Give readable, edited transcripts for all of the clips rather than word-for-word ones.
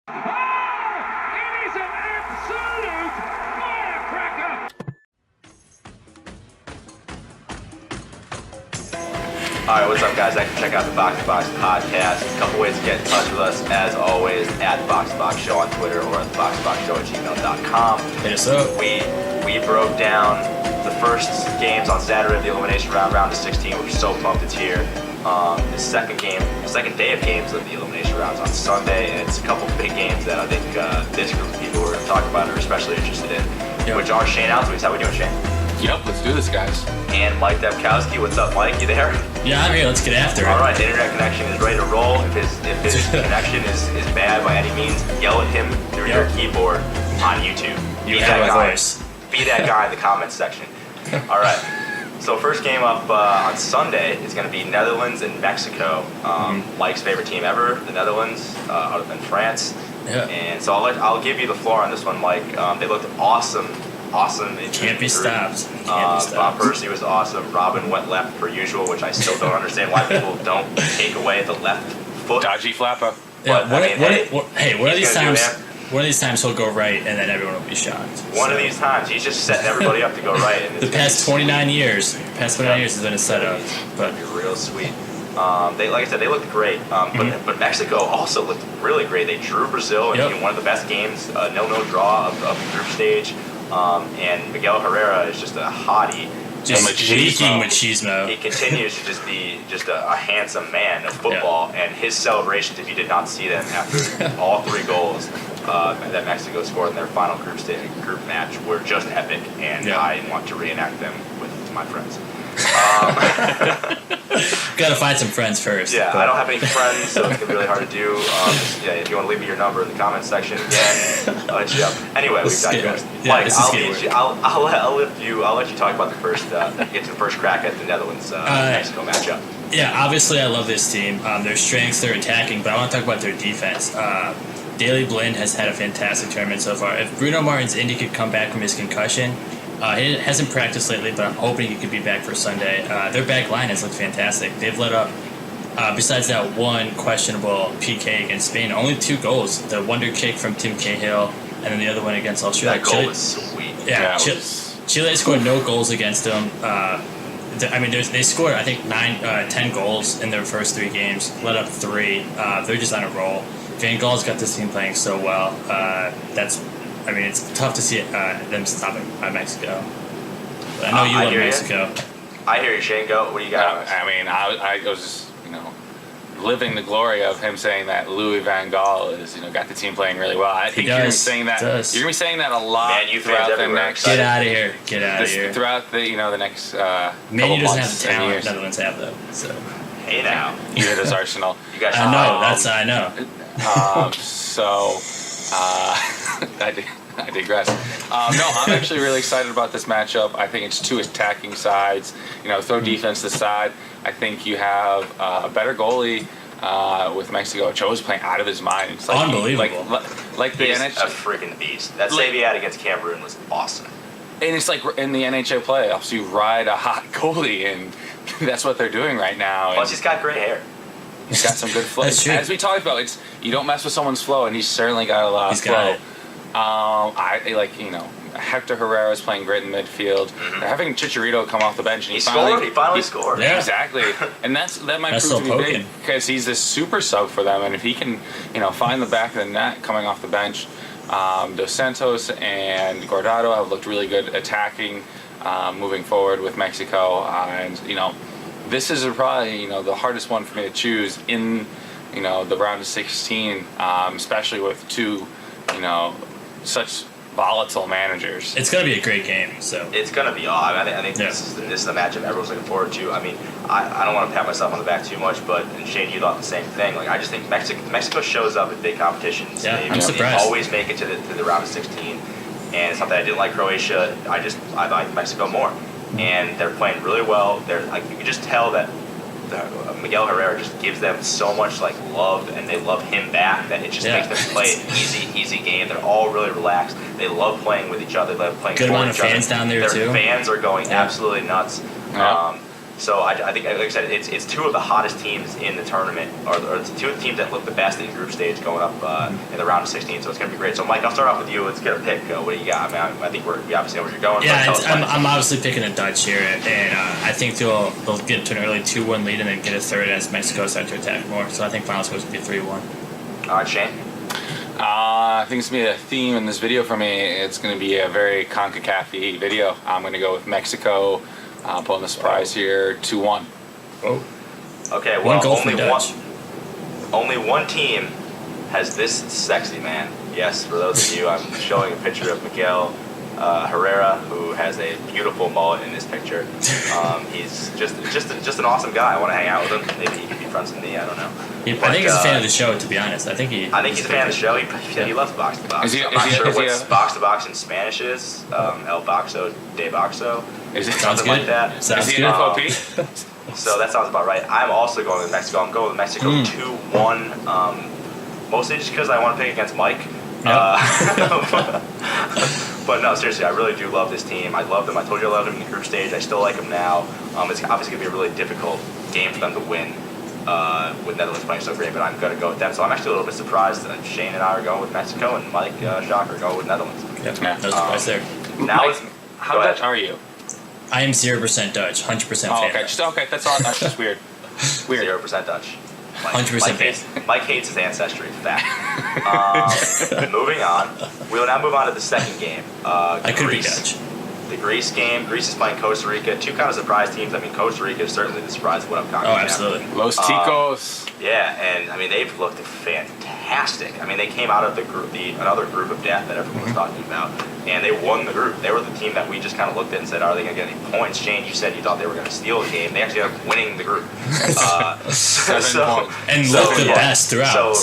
It is an absolute firecracker! All right, what's up, guys? Thanks for checking out the Box to Box podcast. A couple ways to get in touch with us, as always, at the Box to Box Show on Twitter or at theboxtoboxshow@gmail.com. Hit us up. We broke down the first games on Saturday of the elimination round of 16. We're so pumped it's here. The second day of games of the elimination rounds on Sunday, and it's a couple big games that I think this group of people we're going to talk about are especially interested in, which are Shane Altweeds. How we doing, Shane? Yep, let's do this, guys. And Mike Debkowski. What's up, Mike? You there? Yeah, I'm here. Let's get after it. All right, the internet connection is ready to roll. If his connection is bad by any means, yell at him through your keyboard on YouTube. You have my voice. Be that guy in the comments section. All right. So first game up on Sunday is going to be Netherlands and Mexico. Mike's favorite team ever, the Netherlands, other than France. Yeah. And so I'll give you the floor on this one, Mike. They looked awesome. Can't be stopped. Bob Percy was awesome. Robin went left per usual, which I still don't understand why people don't take away the left foot. Dodgy flapper. Yeah, one of these times? Gonna One of these times he'll go right, and then everyone will be shocked. One of these times, he's just setting everybody up to go right. And the past 29 years has been a setup. But it'll be real sweet. Like I said, they looked great. But Mexico also looked really great. They drew Brazil in one of the best games, 0-0 draw of the group stage. And Miguel Herrera is just a hottie. Just leaking machismo. He continues to just be a handsome man of football, and his celebrations, if you did not see them after all three goals that Mexico scored in their final group match, were just epic, and I want to reenact them with my friends. Gotta find some friends first. Yeah, I don't have any friends, so it's gonna be really hard to do. If you want to leave me your number in the comments section again, I'll hit you up. Anyway, we've digressed. Mike, I'll let you talk about the first, get to the first crack at the Netherlands Mexico matchup. Yeah, obviously I love this team. Their strengths, their attacking, but I want to talk about their defense. Daley Blind has had a fantastic tournament so far. If Bruno Martins Indy could come back from his concussion, he hasn't practiced lately, but I'm hoping he could be back for Sunday. Their back line has looked fantastic. They've let up, besides that one questionable PK against Spain, only 2 goals. The wonder kick from Tim Cahill, and then the other one against Australia. That goal was sweet. Yeah, Chile scored no goals against them. They scored, I think, 10 goals in their first 3 games, let up 3. They're just on a roll. Van Gaal's got this team playing so well. It's tough to see them stopping Mexico. But I know you love Mexico. I hear you, Shane. Go. What do you got? I was just, living the glory of him saying that Louis Van Gaal is, got the team playing really well. I think you're going to be saying that. You're going to be saying that a lot. Man, you throughout the next. Get out of here. Get out of here. Throughout the next. Man, doesn't have the talent the Netherlands have though. So. Hey now. Neither does Arsenal. You guys. I know. I digress. I'm actually really excited about this matchup. I think it's 2 attacking sides. Throw defense aside. I think you have a better goalie with Mexico. Joe's playing out of his mind. It's like unbelievable. Like the He's NHL. a freaking beast. That save he had against Cameroon was awesome. And it's like in the NHL playoffs, you ride a hot goalie, and that's what they're doing right now. Plus, he's got great hair. He's got some good flow. That's true. As we talked about, you don't mess with someone's flow, and he's certainly got a lot of flow. Got it. Hector Herrera is playing great in midfield. Mm-hmm. They're having Chicharito come off the bench, and He finally scored. Yeah. Exactly, and that might That's prove to still be big poking. because he's this super sub for them, and if he can, find the back of the net coming off the bench, Dos Santos and Guardado have looked really good attacking, moving forward with Mexico, and this is probably the hardest one for me to choose in the round of 16, especially with 2 such volatile managers. It's going to be a great game. So it's going to be odd. I think this is the matchup everyone's looking forward to. I don't want to pat myself on the back too much, but and Shane, you thought the same thing. I just think Mexico shows up at big competitions. Yeah, I'm surprised. They always make it to the round of 16, and it's not that I didn't like Croatia. I like Mexico more, and they're playing really well. They're you can just tell that Miguel Herrera just gives them so much love, and they love him back that it just makes them play an easy game. They're all really relaxed. They love playing with each other. They love playing good for amount each of fans other. down there Their too. fans are going absolutely nuts. Yeah. So I think, like I said, it's two of the hottest teams in the tournament, or it's two of the teams that look the best in the group stage going up in the round of 16. So it's going to be great. So Mike, I'll start off with you. Let's get a pick. What do you got? I mean, I think we obviously know where you're going. Yeah, I'm obviously picking the Dutch here, and I think they'll get to an early 2-1 lead and then get a third as Mexico starts to attack more. So I think final score is going to be 3-1. All right, Shane. I think it's going to be a theme in this video for me. It's going to be a very CONCACAF video. I'm going to go with Mexico. Pulling the surprise here, 2-1. Oh. Okay, well, only one team has this sexy man. Yes, for those of you, I'm showing a picture of Miguel Herrera, who has a beautiful mullet in this picture. He's just an awesome guy. I want to hang out with him. Maybe he could be friends with me. I don't know. I think he's a fan of the show, to be honest. I think he's a fan of the show. He loves box to box. I'm not sure what box to box in Spanish is. El Boxo de Boxo. Something like that. Sounds is he good. an FOP? So that sounds about right. I'm also going with Mexico. I'm going with Mexico 2-1. Mostly just because I want to pick against Mike. But no, seriously, I really do love this team. I love them. I told you I loved them in the group stage. I still like them now. It's obviously going to be a really difficult game for them to win with Netherlands playing so great, but I'm going to go with them. So I'm actually a little bit surprised that Shane and I are going with Mexico and Mike, shocker, going with Netherlands. Yeah, no surprise there. Now, Mike, how Dutch are you? I am 0% Dutch, 100% Oh, fan. okay. That's all. That's just weird. 0% Dutch. 100% Mike hates his ancestry. Fact. Moving on. We will now move on to the second game. I could be Dutch. The Greece game. Greece is playing Costa Rica. Two kind of surprise teams. I mean, Costa Rica is certainly the surprise of what I'm talking Oh, about. absolutely. Los Ticos. Yeah, and I mean they've looked fantastic. I mean they came out of another group of death that everyone was talking about, and they won the group. They were the team that we just kind of looked at and said, "Are they going to get any points?" Shane, you said you thought they were going to steal the game. They actually ended up winning the group. 7 points. And looked the best throughout.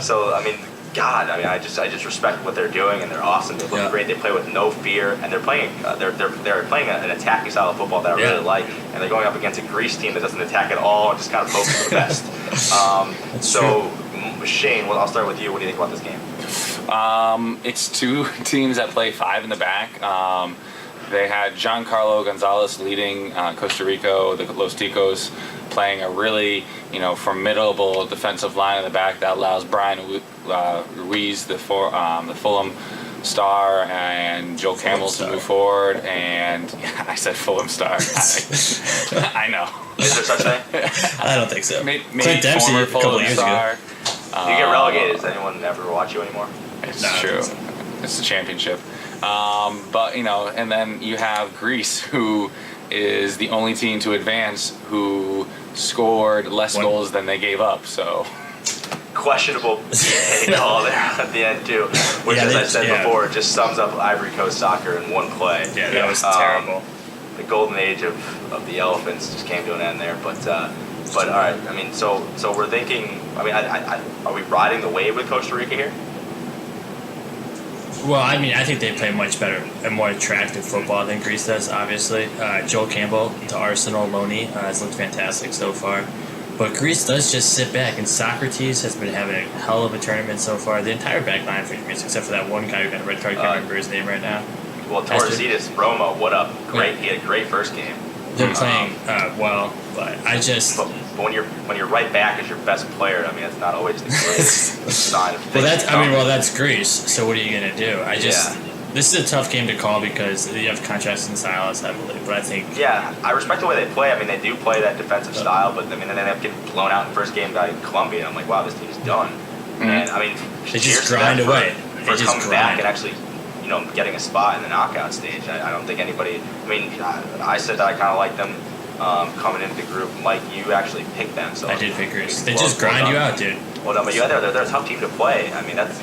So I mean, God, I mean, I just respect what they're doing, and they're awesome. They look great. They play with no fear, and they're playing an attacking style of football that I really like. And they're going up against a Greece team that doesn't attack at all and just kind of focus the best. Shane, well, I'll start with you. What do you think about this game? It's two teams that play 5 in the back. They had Giancarlo Gonzalez leading Costa Rica, the Los Ticos, playing a really formidable defensive line in the back that allows Brian Ruiz, the Fulham star, and Joel Campbell to move forward. And I said Fulham star. I know. Is there such thing? I don't think so. Maybe Clint Dempsey former a couple Fulham years star. ago. You get relegated. Does anyone ever watch you anymore? It's No, true. It's the championship. But and then you have Greece, who is the only team to advance who scored less goals than they gave up. So questionable call there at the end too, which, as I said before, just sums up Ivory Coast soccer in one play. Yeah, that was terrible. The golden age of the Elephants just came to an end there, but all right. I mean, so we're thinking. I mean, are we riding the wave with Costa Rica here? Well, I mean, I think they play much better and more attractive football than Greece does, obviously. Joel Campbell to Arsenal, Loney, has looked fantastic so far. But Greece does just sit back, and Socrates has been having a hell of a tournament so far. The entire back line for Greece, except for that one guy who got a red card, I can't remember his name right now. Well, Torres Roma, what up? Great, he had a great first game. They're playing well, but I just... But when you're right back as your best player, I mean, it's not always the greatest sign of things. Well, that's Greece. So what are you gonna do? This is a tough game to call because you have contrasting styles heavily. But I think I respect the way they play. I mean, they do play that defensive style, but I mean, then they end up getting blown out in the first game by Colombia. And I'm like, wow, this team's done. Mm-hmm. And I mean, they just grind away. For coming back and actually, getting a spot in the knockout stage. I don't think anybody. I mean, I said that I kind of like them. Coming into the group, Mike, you actually picked them. So I did pick Greece. They just grind you out, dude. Well, no, but they're a tough team to play. I mean, that's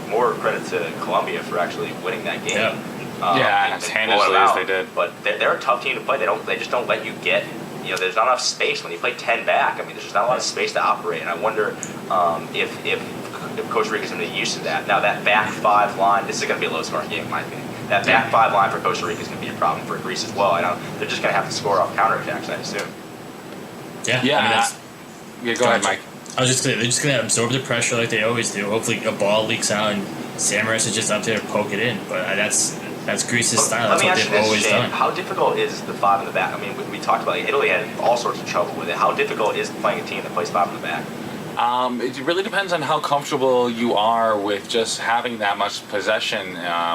more credit to Colombia for actually winning that game. As handily as they did. But they're a tough team to play. They just don't let you get. There's not enough space when you play 10 back. I mean, there's just not a lot of space to operate. And I wonder if Costa Rica's going to be used to that. Now that back 5 line, this is going to be a low-scoring game, in my opinion. That back 5 line for Costa Rica is going to be a problem for Greece as well. I know they're just going to have to score off counterattacks, I assume. Yeah. Go ahead, Mike. They're just going to absorb the pressure like they always do. Hopefully a ball leaks out and Samaras is just up there to poke it in. But That's Greece's style. Let That's me what ask you they've this, always Shane. done. How difficult is the 5 in the back? I mean, we talked about Italy had all sorts of trouble with it. How difficult is playing a team that plays 5 in the back? It really depends on how comfortable you are with just having that much possession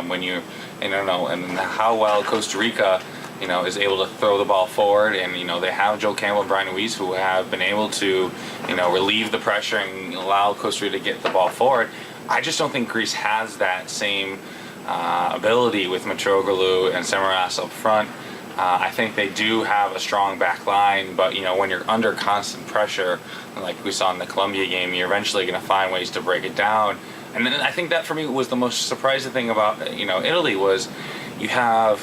when you know, and how well Costa Rica, is able to throw the ball forward. And, they have Joe Campbell and Brian Ruiz who have been able to, relieve the pressure and allow Costa Rica to get the ball forward. I just don't think Greece has that same ability with Mitroglou and Samaras up front. I think they do have a strong back line, but when you're under constant pressure, like we saw in the Colombia game, you're eventually going to find ways to break it down. And then I think that for me was the most surprising thing about Italy was you have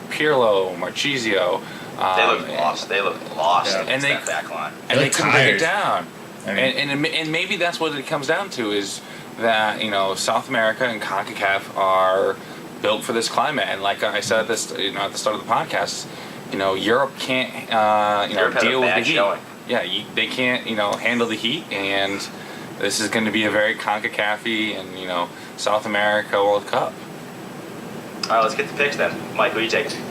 Pirlo, Marchisio. They look lost. They look lost Yeah. against that back line. And they couldn't break it tired. down. I mean, And maybe that's what it comes down to is that South America and CONCACAF are built for this climate. And like I said at this at the start of the podcast, Europe can't Europe had a deal with the bad heat. showing. Yeah, they can't handle the heat, and this is going to be a very CONCACAF-y and South America World Cup. All right, let's get the picks then. Mike, who you taking?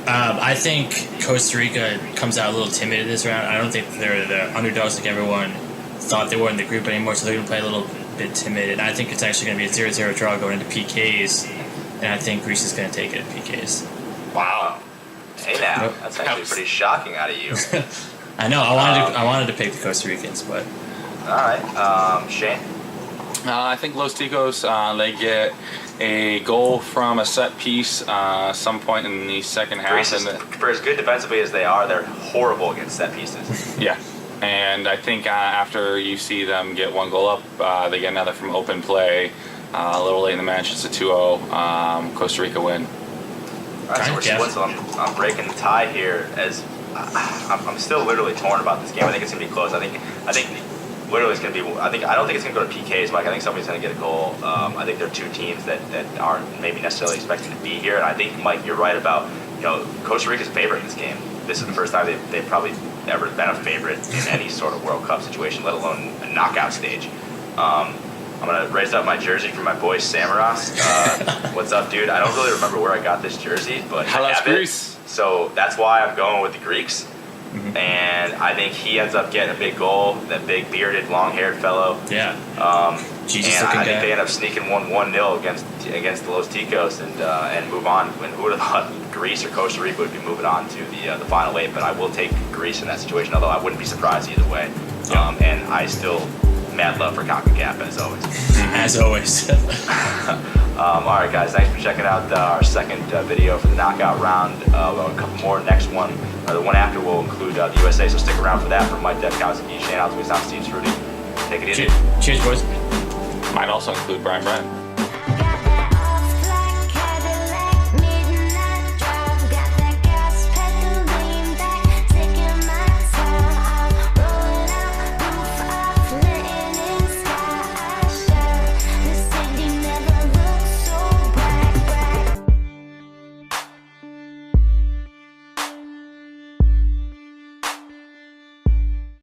I think Costa Rica comes out a little timid in this round. I don't think they're the underdogs like everyone thought they were in the group anymore, so they're going to play a little bit timid. And I think it's actually going to be a 0-0 draw going into PKs, and I think Greece is going to take it at PKs. Wow. Hey now, Nope. that's actually pretty shocking out of you. I know. I wanted to pick the Costa Ricans, but All right, Shane. I think Los Ticos, they get a goal from a set piece some point in the second half. Greece, for as good defensively as they are, they're horrible against set pieces. Yeah. And I think after you see them get one goal up, they get another from open play. A little late in the match, it's a 2-0 Costa Rica win. All right, so we're split, so I'm breaking the tie here. As I'm still literally torn about this game. I think it's gonna be close. I think literally it's gonna be. I don't think it's gonna go to PKs, Mike. I think somebody's gonna get a goal. I think there are two teams that aren't maybe necessarily expected to be here. And I think, Mike, you're right about Costa Rica's favorite in this game. This is the first time they've probably ever been a favorite in any sort of World Cup situation, let alone a knockout stage. I'm gonna raise up my jersey for my boy Samaras. What's up, dude? I don't really remember where I got this jersey, but I Hellas have Greece. it. So that's why I'm going with the Greeks. Mm-hmm. And I think he ends up getting a big goal. That big bearded, long-haired fellow. yeah. Jesus And looking I think guy. they end up sneaking 1-0 against the Los Ticos and move on. And who would have thought Greece or Costa Rica would be moving on to the final 8? But I will take Greece in that situation, although I wouldn't be surprised either way. Yeah. And I still mad love for CONCACAF as always. As always. All right, guys, thanks for checking out our second video for the knockout round. We'll have a couple more. Next one, or the one after, will include the USA, so stick around for that. From Mike Debkowski, Shane Altsby, I'm Steve Strudy. Take it easy. Cheers, boys. Might also include Brian Brent.